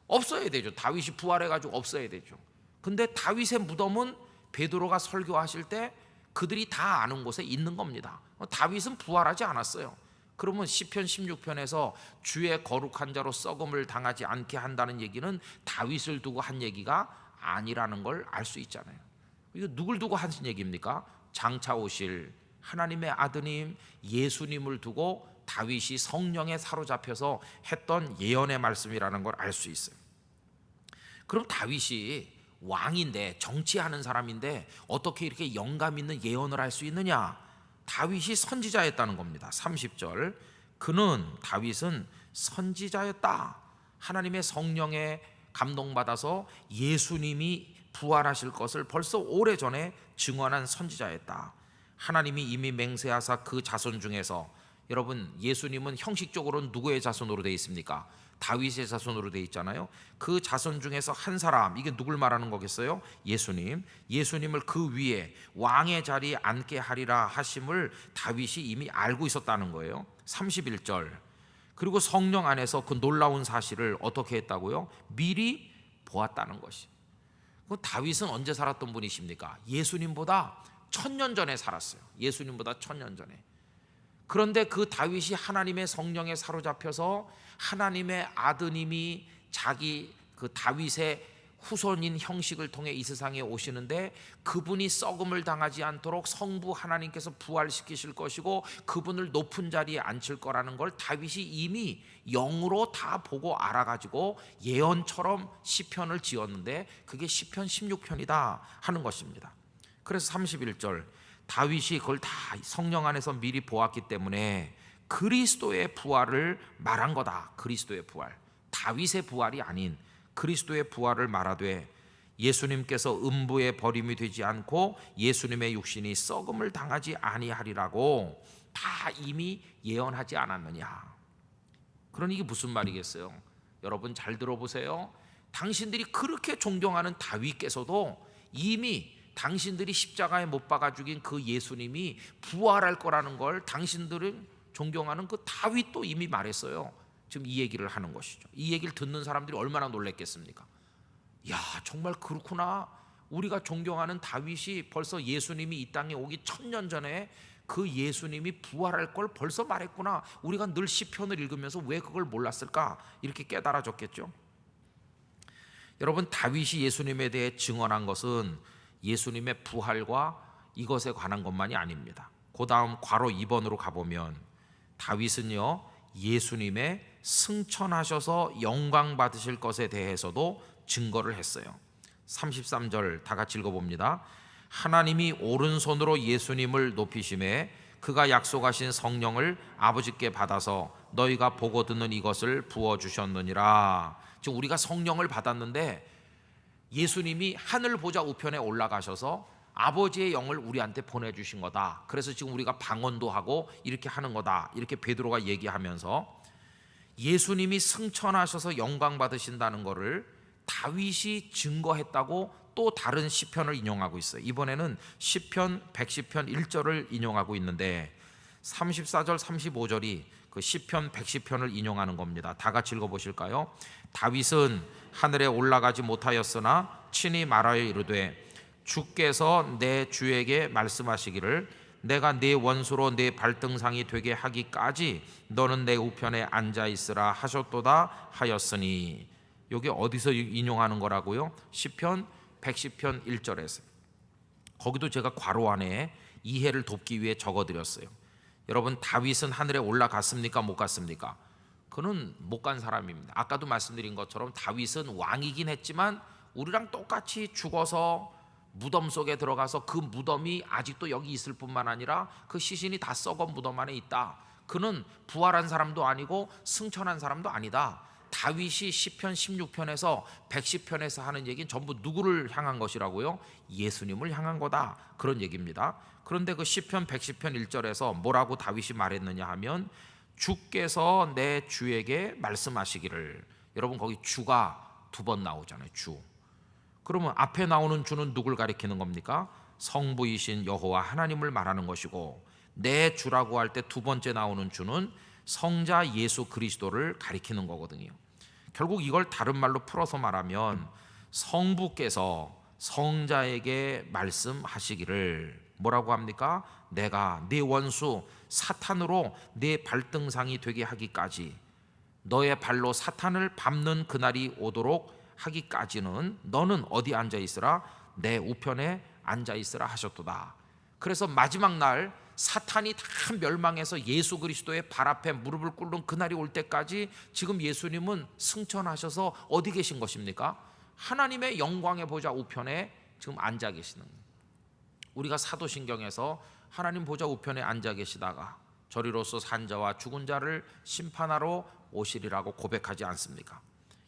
없어야 되죠. 다윗이 부활해 가지고 없어야 되죠. 근데 다윗의 무덤은 베드로가 설교하실 때 그들이 다 아는 곳에 있는 겁니다. 다윗은 부활하지 않았어요. 그러면 시편 16편에서 주의 거룩한 자로 썩음을 당하지 않게 한다는 얘기는 다윗을 두고 한 얘기가 아니라는 걸 알 수 있잖아요. 이거 누굴 두고 하신 얘기입니까? 장차 오실 하나님의 아드님 예수님을 두고 다윗이 성령에 사로잡혀서 했던 예언의 말씀이라는 걸 알 수 있어요. 그럼 다윗이 왕인데 정치하는 사람인데 어떻게 이렇게 영감 있는 예언을 할 수 있느냐? 다윗이 선지자였다는 겁니다. 30절, 다윗은 선지자였다. 하나님의 성령에 감동받아서 예수님이 부활하실 것을 벌써 오래전에 증언한 선지자였다. 하나님이 이미 맹세하사 그 자손 중에서, 여러분 예수님은 형식적으로는 누구의 자손으로 되어 있습니까? 다윗의 자손으로 되어 있잖아요. 그 자손 중에서 한 사람, 이게 누굴 말하는 거겠어요? 예수님을 그 위에 왕의 자리에 앉게 하리라 하심을 다윗이 이미 알고 있었다는 거예요. 31절, 그리고 성령 안에서 그 놀라운 사실을 어떻게 했다고요? 미리 보았다는 것이. 다윗은 언제 살았던 분이십니까? 예수님보다 1000년 전에 살았어요. 예수님보다 1000년 전에. 그런데 그 다윗이 하나님의 성령에 사로잡혀서 하나님의 아드님이 자기 그 다윗의 후손인 형식을 통해 이 세상에 오시는데 그분이 썩음을 당하지 않도록 성부 하나님께서 부활시키실 것이고 그분을 높은 자리에 앉힐 거라는 걸 다윗이 이미 영으로 다 보고 알아가지고 예언처럼 시편을 지었는데 그게 시편 16편이다 하는 것입니다. 그래서 31절, 다윗이 그걸 다 성령 안에서 미리 보았기 때문에 그리스도의 부활을 말한 거다. 그리스도의 부활, 다윗의 부활이 아닌 그리스도의 부활을 말하되 예수님께서 음부에 버림이 되지 않고 예수님의 육신이 썩음을 당하지 아니하리라고 다 이미 예언하지 않았느냐. 그러니 이게 무슨 말이겠어요? 여러분 잘 들어보세요. 당신들이 그렇게 존경하는 다윗께서도 이미 당신들이 십자가에 못 박아 죽인 그 예수님이 부활할 거라는 걸 당신들은 존경하는 그 다윗도 이미 말했어요. 지금 이 얘기를 하는 것이죠. 이 얘기를 듣는 사람들이 얼마나 놀랬겠습니까? 야, 정말 그렇구나. 우리가 존경하는 다윗이 벌써 예수님이 이 땅에 오기 1000년 전에 그 예수님이 부활할 걸 벌써 말했구나. 우리가 늘 시편을 읽으면서 왜 그걸 몰랐을까? 이렇게 깨달아졌겠죠. 여러분, 다윗이 예수님에 대해 증언한 것은 예수님의 부활과 이것에 관한 것만이 아닙니다. 그 다음 괄호 2번으로 가보면 다윗은요, 예수님의 승천하셔서 영광 받으실 것에 대해서도 증거를 했어요. 33절 다 같이 읽어봅니다. 하나님이 오른손으로 예수님을 높이심에 그가 약속하신 성령을 아버지께 받아서 너희가 보고 듣는 이것을 부어주셨느니라. 지금 우리가 성령을 받았는데 예수님이 하늘 보좌 우편에 올라가셔서 아버지의 영을 우리한테 보내주신 거다. 그래서 지금 우리가 방언도 하고 이렇게 하는 거다. 이렇게 베드로가 얘기하면서 예수님이 승천하셔서 영광 받으신다는 것을 다윗이 증거했다고 또 다른 시편을 인용하고 있어요. 이번에는 시편 110편 1절을 인용하고 있는데 34절 35절이 그 시편 110편을 인용하는 겁니다. 다 같이 읽어보실까요? 다윗은 하늘에 올라가지 못하였으나 친히 말하여 이르되 주께서 내 주에게 말씀하시기를 내가 네 원수로 네 발등상이 되게 하기까지 너는 내 우편에 앉아 있으라 하셨도다 하였으니. 여기 어디서 인용하는 거라고요? 시편 110편 1절에서. 거기도 제가 괄호 안에 이해를 돕기 위해 적어드렸어요. 여러분, 다윗은 하늘에 올라갔습니까? 못 갔습니까? 그는 못 간 사람입니다. 아까도 말씀드린 것처럼 다윗은 왕이긴 했지만 우리랑 똑같이 죽어서 무덤 속에 들어가서 그 무덤이 아직도 여기 있을 뿐만 아니라 그 시신이 다 썩어 무덤 안에 있다. 그는 부활한 사람도 아니고 승천한 사람도 아니다. 다윗이 시편 16편에서 110편에서 하는 얘기는 전부 누구를 향한 것이라고요? 예수님을 향한 거다. 그런 얘기입니다. 그런데 그 시편 110편 1절에서 뭐라고 다윗이 말했느냐 하면 주께서 내 주에게 말씀하시기를. 여러분 거기 주가 두 번 나오잖아요. 주. 그러면 앞에 나오는 주는 누굴 가리키는 겁니까? 성부이신 여호와 하나님을 말하는 것이고, 내 주라고 할 때 두 번째 나오는 주는 성자 예수 그리스도를 가리키는 거거든요. 결국 이걸 다른 말로 풀어서 말하면 성부께서 성자에게 말씀하시기를 뭐라고 합니까? 내가 네 원수 사탄으로 네 발등상이 되게 하기까지, 너의 발로 사탄을 밟는 그날이 오도록 하기까지는 너는 어디 앉아 있으라? 내 우편에 앉아 있으라 하셨도다. 그래서 마지막 날 사탄이 다 멸망해서 예수 그리스도의 발 앞에 무릎을 꿇는 그날이 올 때까지 지금 예수님은 승천하셔서 어디 계신 것입니까? 하나님의 영광의 보좌 우편에 지금 앉아 계시는 거예요. 우리가 사도신경에서 하나님 보좌 우편에 앉아 계시다가 저리로서 산 자와 죽은 자를 심판하러 오시리라고 고백하지 않습니까?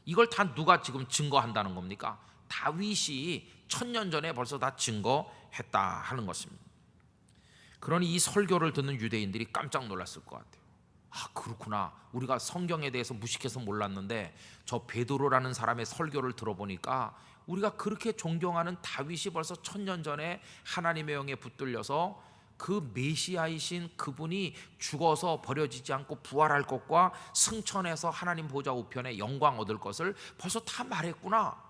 이걸 다 누가 지금 증거한다는 겁니까? 다윗이 1000년 전에 벌써 다 증거했다 하는 것입니다. 그러니 이 설교를 듣는 유대인들이 깜짝 놀랐을 것 같아요. 아, 그렇구나. 우리가 성경에 대해서 무식해서 몰랐는데 저 베드로라는 사람의 설교를 들어보니까 우리가 그렇게 존경하는 다윗이 벌써 1000년 전에 하나님의 영에 붙들려서 그 메시아이신 그분이 죽어서 버려지지 않고 부활할 것과 승천해서 하나님 보좌 우편에 영광 얻을 것을 벌써 다 말했구나.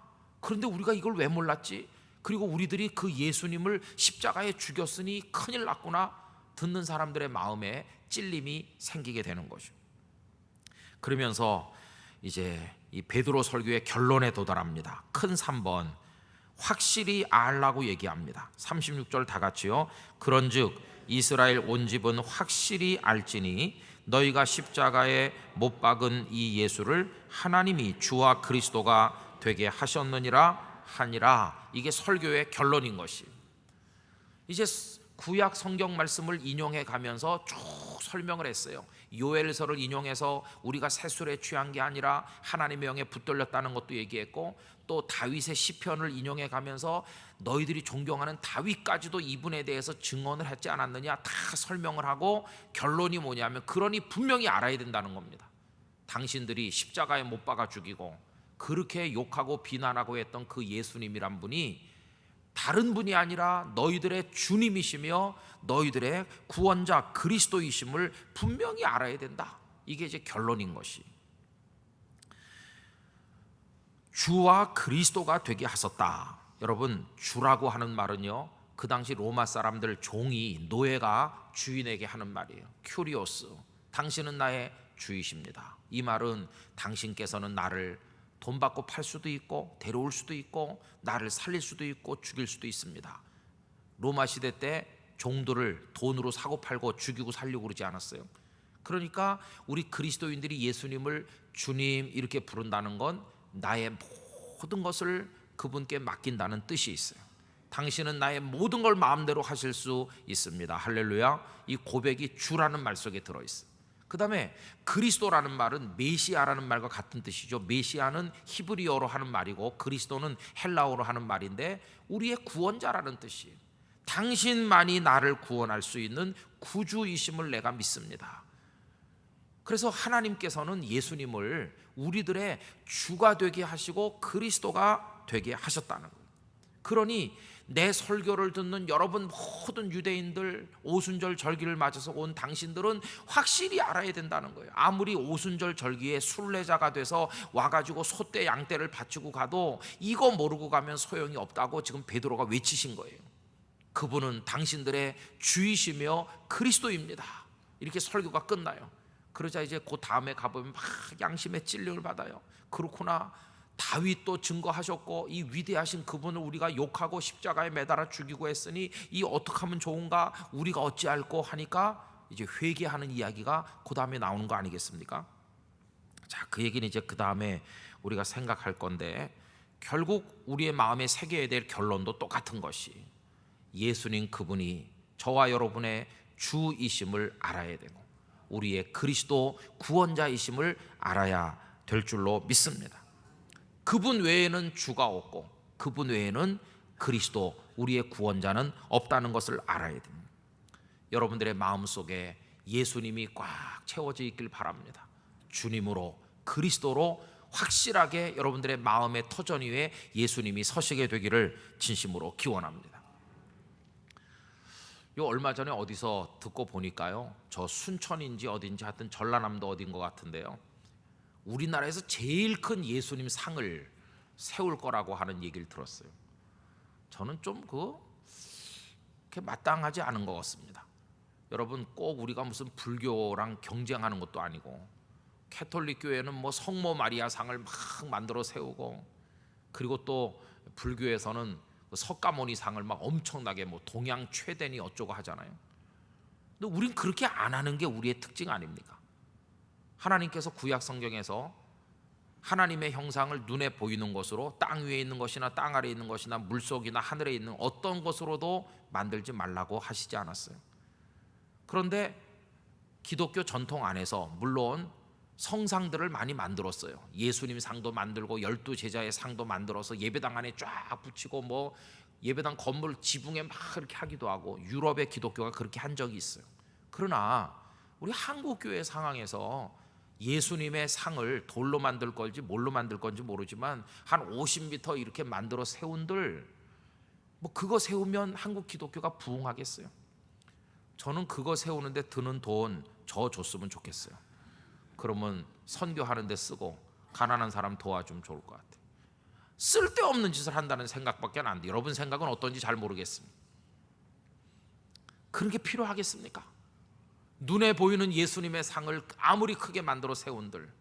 그런데 우리가 이걸 왜 몰랐지? 그리고 우리들이 그 예수님을 십자가에 죽였으니 큰일 났구나. 듣는 사람들의 마음에 찔림이 생기게 되는 거죠. 그러면서 이제 이 베드로 설교의 결론에 도달합니다. 큰 3번, 확실히 알라고 얘기합니다. 36절 다 같이요. 그런즉 이스라엘 온 집은 확실히 알지니 너희가 십자가에 못 박은 이 예수를 하나님이 주와 그리스도가 되게 하셨느니라 하니라. 이게 설교의 결론인 것이. 이제 구약 성경 말씀을 인용해 가면서 쭉 설명을 했어요. 요엘서를 인용해서 우리가 세술에 취한 게 아니라 하나님의 영에 붙들렸다는 것도 얘기했고, 또 다윗의 시편을 인용해 가면서 너희들이 존경하는 다윗까지도 이분에 대해서 증언을 했지 않았느냐 다 설명을 하고, 결론이 뭐냐면 그러니 분명히 알아야 된다는 겁니다. 당신들이 십자가에 못 박아 죽이고 그렇게 욕하고 비난하고 했던 그 예수님이란 분이 다른 분이 아니라 너희들의 주님이시며 너희들의 구원자 그리스도이심을 분명히 알아야 된다. 이게 이제 결론인 것이. 주와 그리스도가 되게 하셨다. 여러분, 주라고 하는 말은요, 그 당시 로마 사람들 종이, 노예가 주인에게 하는 말이에요. 큐리오스, 당신은 나의 주이십니다. 이 말은 당신께서는 나를 돈 받고 팔 수도 있고 데려올 수도 있고 나를 살릴 수도 있고 죽일 수도 있습니다. 로마 시대 때 종들을 돈으로 사고 팔고 죽이고 살려고 그러지 않았어요? 그러니까 우리 그리스도인들이 예수님을 주님 이렇게 부른다는 건 나의 모든 것을 그분께 맡긴다는 뜻이 있어요. 당신은 나의 모든 걸 마음대로 하실 수 있습니다. 할렐루야. 이 고백이 주라는 말 속에 들어있어요. 그 다음에 그리스도라는 말은 메시아라는 말과 같은 뜻이죠. 메시아는 히브리어로 하는 말이고 그리스도는 헬라어로 하는 말인데 우리의 구원자라는 뜻이에요. 당신만이 나를 구원할 수 있는 구주이심을 내가 믿습니다. 그래서 하나님께서는 예수님을 우리들의 주가 되게 하시고 그리스도가 되게 하셨다는 거예요. 그러니 내 설교를 듣는 여러분 모든 유대인들, 오순절 절기를 맞아서 온 당신들은 확실히 알아야 된다는 거예요. 아무리 오순절 절기에 순례자가 돼서 와가지고 소떼 양떼를 바치고 가도 이거 모르고 가면 소용이 없다고 지금 베드로가 외치신 거예요. 그분은 당신들의 주이시며 그리스도입니다. 이렇게 설교가 끝나요. 그러자 이제 그 다음에 가보면 막 양심의 찔림을 받아요. 그렇구나, 다윗도 증거하셨고 이 위대하신 그분을 우리가 욕하고 십자가에 매달아 죽이고 했으니 이 어떻게 하면 좋은가, 우리가 어찌할꼬 하니까 이제 회개하는 이야기가 그 다음에 나오는 거 아니겠습니까? 자, 그 얘기는 이제 그 다음에 우리가 생각할 건데, 결국 우리의 마음에 새겨야 될 결론도 똑같은 것이, 예수님 그분이 저와 여러분의 주이심을 알아야 되고 우리의 그리스도 구원자이심을 알아야 될 줄로 믿습니다. 그분 외에는 주가 없고 그분 외에는 그리스도 우리의 구원자는 없다는 것을 알아야 됩니다. 여러분들의 마음속에 예수님이 꽉 채워져 있길 바랍니다. 주님으로, 그리스도로 확실하게 여러분들의 마음의 터전 위에 예수님이 서시게 되기를 진심으로 기원합니다. 요 얼마 전에 어디서 듣고 보니까요, 저 순천인지 어딘지 하여튼 전라남도 어딘 것 같은데요, 우리나라에서 제일 큰 예수님 상을 세울 거라고 하는 얘기를 들었어요. 저는 좀 그렇게 마땅하지 않은 것 같습니다. 여러분, 꼭 우리가 무슨 불교랑 경쟁하는 것도 아니고, 캐톨릭 교회는 뭐 성모 마리아 상을 막 만들어 세우고, 그리고 또 불교에서는 석가모니 상을 막 엄청나게 뭐 동양 최대니 어쩌고 하잖아요. 근데 우린 그렇게 안 하는 게 우리의 특징 아닙니까? 하나님께서 구약 성경에서 하나님의 형상을 눈에 보이는 것으로 땅 위에 있는 것이나 땅 아래에 있는 것이나 물속이나 하늘에 있는 어떤 것으로도 만들지 말라고 하시지 않았어요. 그런데 기독교 전통 안에서 물론 성상들을 많이 만들었어요. 예수님 상도 만들고 12제자의 상도 만들어서 예배당 안에 쫙 붙이고 뭐 예배당 건물 지붕에 막 이렇게 하기도 하고, 유럽의 기독교가 그렇게 한 적이 있어요. 그러나 우리 한국 교회 상황에서 예수님의 상을 돌로 만들 건지 뭘로 만들 건지 모르지만 한 50m 이렇게 만들어 세운들, 뭐 그거 세우면 한국 기독교가 부흥하겠어요? 저는 그거 세우는데 드는 돈 저 줬으면 좋겠어요. 그러면 선교하는 데 쓰고 가난한 사람 도와주면 좋을 것 같아요. 쓸데없는 짓을 한다는 생각밖에 안 돼요. 여러분 생각은 어떤지 잘 모르겠습니다. 그런 게 필요하겠습니까? 눈에 보이는 예수님의 상을 아무리 크게 만들어 세운들,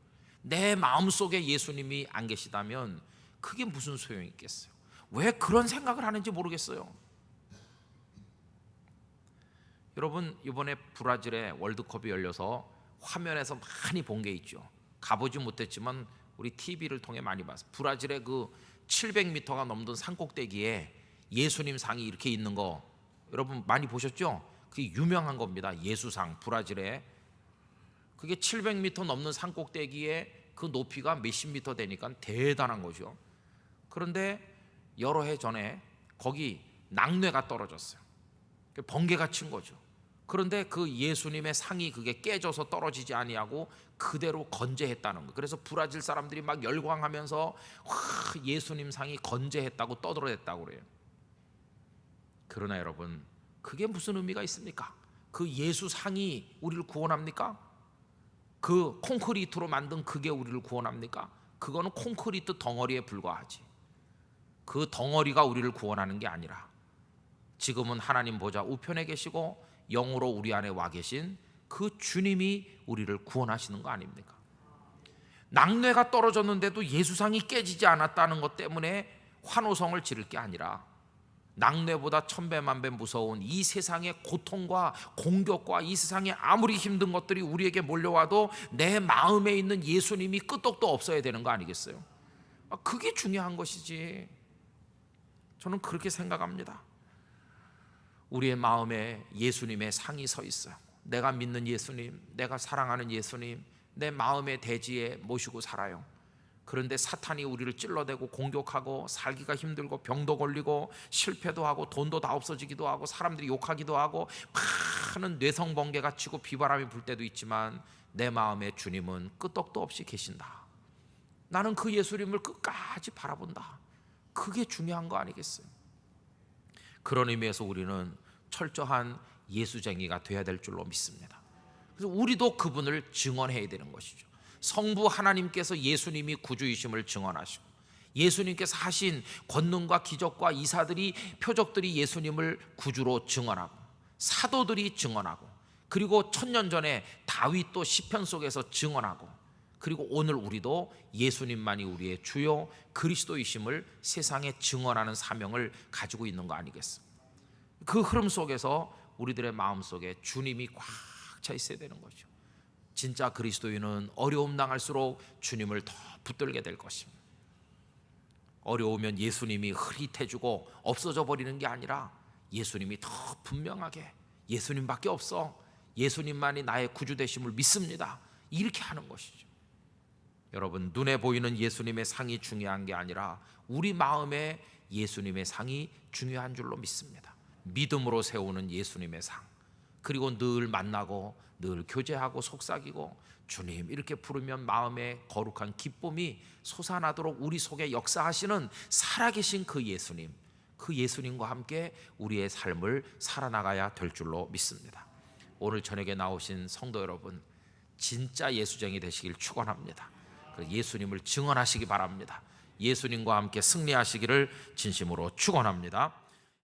내 마음속에 예수님이 안 계시다면 그게 무슨 소용이 있겠어요? 왜 그런 생각을 하는지 모르겠어요. 여러분, 이번에 브라질에 월드컵이 열려서 화면에서 많이 본 게 있죠. 가보지 못했지만 우리 TV를 통해 많이 봤어요. 브라질의 그 700m가 넘는 산꼭대기에 예수님 상이 이렇게 있는 거 여러분 많이 보셨죠? 그게 유명한 겁니다. 예수상, 브라질에. 그게 700m 넘는 산꼭대기에 그 높이가 몇십 미터 되니까 대단한 거죠. 그런데 여러 해 전에 거기 낙뢰가 떨어졌어요. 번개가 친 거죠. 그런데 그 예수님의 상이 그게 깨져서 떨어지지 아니하고 그대로 건재했다는 거예요. 그래서 브라질 사람들이 막 열광하면서 와, 예수님 상이 건재했다고 떠들어댔다고 그래요. 그러나 여러분, 그게 무슨 의미가 있습니까? 그 예수 상이 우리를 구원합니까? 그 콘크리트로 만든 그게 우리를 구원합니까? 그거는 콘크리트 덩어리에 불과하지. 그 덩어리가 우리를 구원하는 게 아니라 지금은 하나님 보좌 우편에 계시고 영으로 우리 안에 와 계신 그 주님이 우리를 구원하시는 거 아닙니까? 낙뢰가 떨어졌는데도 예수상이 깨지지 않았다는 것 때문에 환호성을 지를 게 아니라, 낙뢰보다 천배만배 무서운 이 세상의 고통과 공격과 이 세상에 아무리 힘든 것들이 우리에게 몰려와도 내 마음에 있는 예수님이 끄떡도 없어야 되는 거 아니겠어요? 그게 중요한 것이지. 저는 그렇게 생각합니다. 우리의 마음에 예수님의 상이 서 있어요. 내가 믿는 예수님, 내가 사랑하는 예수님, 내 마음의 대지에 모시고 살아요. 그런데 사탄이 우리를 찔러대고 공격하고 살기가 힘들고 병도 걸리고 실패도 하고 돈도 다 없어지기도 하고 사람들이 욕하기도 하고 많은 뇌성번개가 치고 비바람이 불 때도 있지만 내 마음에 주님은 끄떡도 없이 계신다. 나는 그 예수님을 끝까지 바라본다. 그게 중요한 거 아니겠어요? 그런 의미에서 우리는 철저한 예수쟁이가 돼야 될 줄로 믿습니다. 그래서 우리도 그분을 증언해야 되는 것이죠. 성부 하나님께서 예수님이 구주이심을 증언하시고, 예수님께서 하신 권능과 기적과 이사들이, 표적들이 예수님을 구주로 증언하고, 사도들이 증언하고, 그리고 1000년 전에 다윗도 시편 속에서 증언하고, 그리고 오늘 우리도 예수님만이 우리의 주요 그리스도이심을 세상에 증언하는 사명을 가지고 있는 거 아니겠습니까? 그 흐름 속에서 우리들의 마음속에 주님이 꽉 차 있어야 되는 거죠. 진짜 그리스도인은 어려움 당할수록 주님을 더 붙들게 될 것입니다. 어려우면 예수님이 흐릿해지고 없어져 버리는 게 아니라 예수님이 더 분명하게, 예수님밖에 없어, 예수님만이 나의 구주 되심을 믿습니다, 이렇게 하는 것이죠. 여러분, 눈에 보이는 예수님의 상이 중요한 게 아니라 우리 마음에 예수님의 상이 중요한 줄로 믿습니다. 믿음으로 세우는 예수님의 상, 그리고 늘 만나고 늘 교제하고 속삭이고 주님 이렇게 부르면 마음에 거룩한 기쁨이 솟아나도록 우리 속에 역사하시는 살아계신 그 예수님, 그 예수님과 함께 우리의 삶을 살아나가야 될 줄로 믿습니다. 오늘 저녁에 나오신 성도 여러분, 진짜 예수쟁이 되시길 축원합니다. 예수님을 증언하시기 바랍니다. 예수님과 함께 승리하시기를 진심으로 축원합니다.